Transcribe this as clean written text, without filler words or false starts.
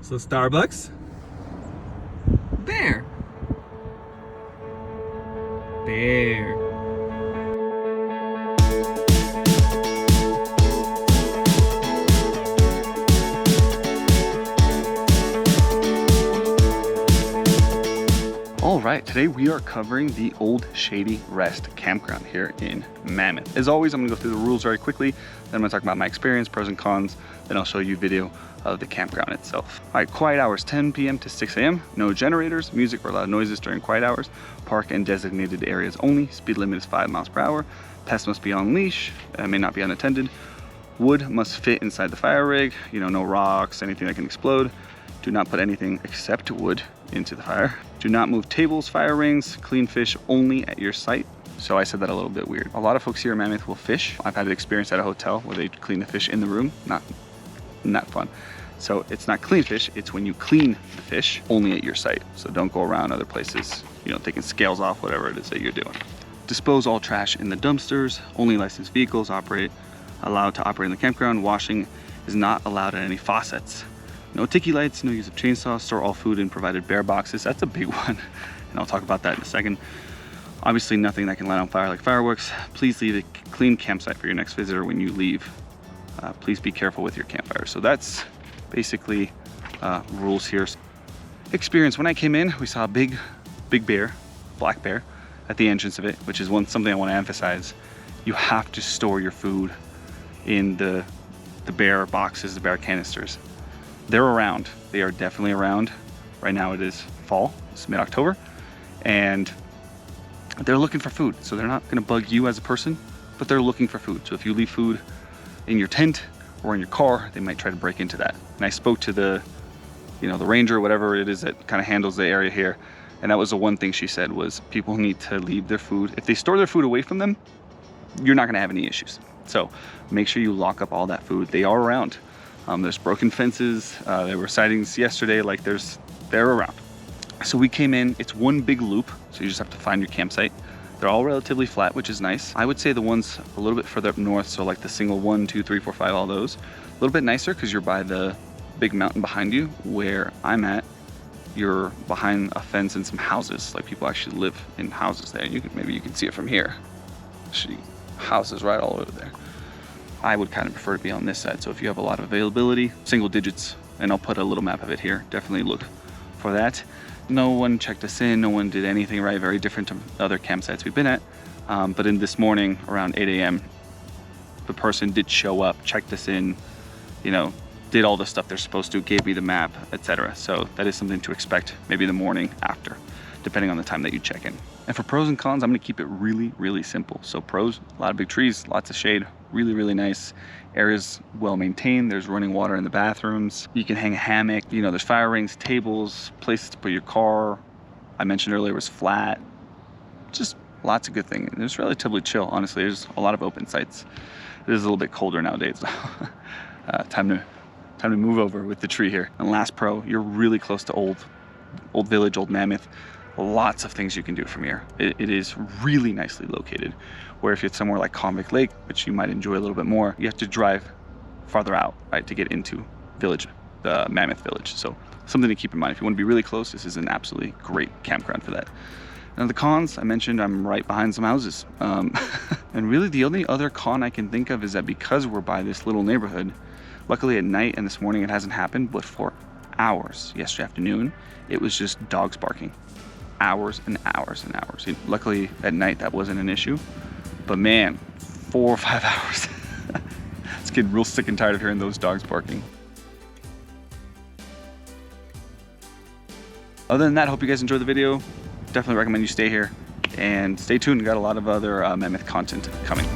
So Starbucks. Bear. Bear. All right, today we are covering the old Shady Rest Campground here in Mammoth. As always, I'm gonna go through the rules very quickly, then I'm gonna talk about my experience, pros and cons, then I'll show you video of the campground itself. All right, quiet hours 10 p.m. to 6 a.m. No generators, music, or loud noises during quiet hours. Park in designated areas only. Speed limit is 5 miles per hour. Pests must be on leash, may not be unattended. Wood must fit inside the fire rig, no rocks, anything that can explode. Do not put anything except wood into the fire. Do not move tables, fire rings, clean fish only at your site. So I said that a little bit weird. A lot of folks here in Mammoth will fish. I've had the experience at a hotel where they clean the fish in the room. Not fun. So it's not clean fish, it's when you clean the fish only at your site. So don't go around other places, taking scales off, whatever it is that you're doing. Dispose all trash in the dumpsters. Only licensed vehicles allowed to operate in the campground. Washing is not allowed at any faucets. No tiki lights, no use of chainsaws. Store all food in provided bear boxes. That's a big one, and I'll talk about that in a second. Obviously nothing that can light on fire like fireworks. Please leave a clean campsite for your next visitor when you leave. Please be careful with your campfire. So that's basically rules here. Experience, when I came in, we saw a big bear, black bear, at the entrance of it, which is something I want to emphasize. You have to store your food in the bear boxes, the bear canisters. They're around. They are definitely around. Right now it is fall, it's mid-October, and they're looking for food. So they're not gonna bug you as a person, but they're looking for food. So if you leave food in your tent or in your car, they might try to break into that. And I spoke to the ranger or whatever it is that kind of handles the area here. And that was the one thing she said was people need to leave their food. If they store their food away from them, you're not gonna have any issues. So make sure you lock up all that food. They are around. There's broken fences. There were sightings yesterday, they're around. So we came in, it's one big loop. So you just have to find your campsite. They're all relatively flat, which is nice. I would say the ones a little bit further up north, so like the single 1, 2, 3, 4, 5, all those, a little bit nicer because you're by the big mountain behind you. Where I'm at, you're behind a fence and some houses. Like people actually live in houses there. Maybe you can see it from here. Actually, houses right all over there. I would kind of prefer to be on this side. So if you have a lot of availability, single digits, and I'll put a little map of it here, definitely look for that. No one checked us in, no one did anything right, very different to other campsites we've been at. But in this morning around 8 a.m., the person did show up, checked us in, did all the stuff they're supposed to, gave me the map, etc. So that is something to expect maybe the morning after, depending on the time that you check in. And for pros and cons, I'm gonna keep it really, really simple. So pros, a lot of big trees, lots of shade, really, really nice. Areas well maintained, there's running water in the bathrooms. You can hang a hammock, there's fire rings, tables, places to put your car. I mentioned earlier it was flat. Just lots of good things. It's relatively chill, honestly. There's a lot of open sites. It is a little bit colder nowadays. Time to move over with the tree here. And last pro, you're really close to Old Village, Old Mammoth. Lots of things you can do from here. It is really nicely located. Where if it's somewhere like Mammoth Lake, which you might enjoy a little bit more, you have to drive farther out, right, to get into the Mammoth Village. So something to keep in mind. If you want to be really close, this is an absolutely great campground for that. Now the cons, I mentioned I'm right behind some houses. And really the only other con I can think of is that because we're by this little neighborhood, luckily at night and this morning it hasn't happened, but for hours yesterday afternoon, it was just dogs barking. Hours and hours and hours. Luckily at night that wasn't an issue, but man, 4 or 5 hours. It's getting real sick and tired of hearing those dogs barking. Other than that, hope you guys enjoyed the video. Definitely recommend you stay here and stay tuned. We got a lot of other Mammoth content coming.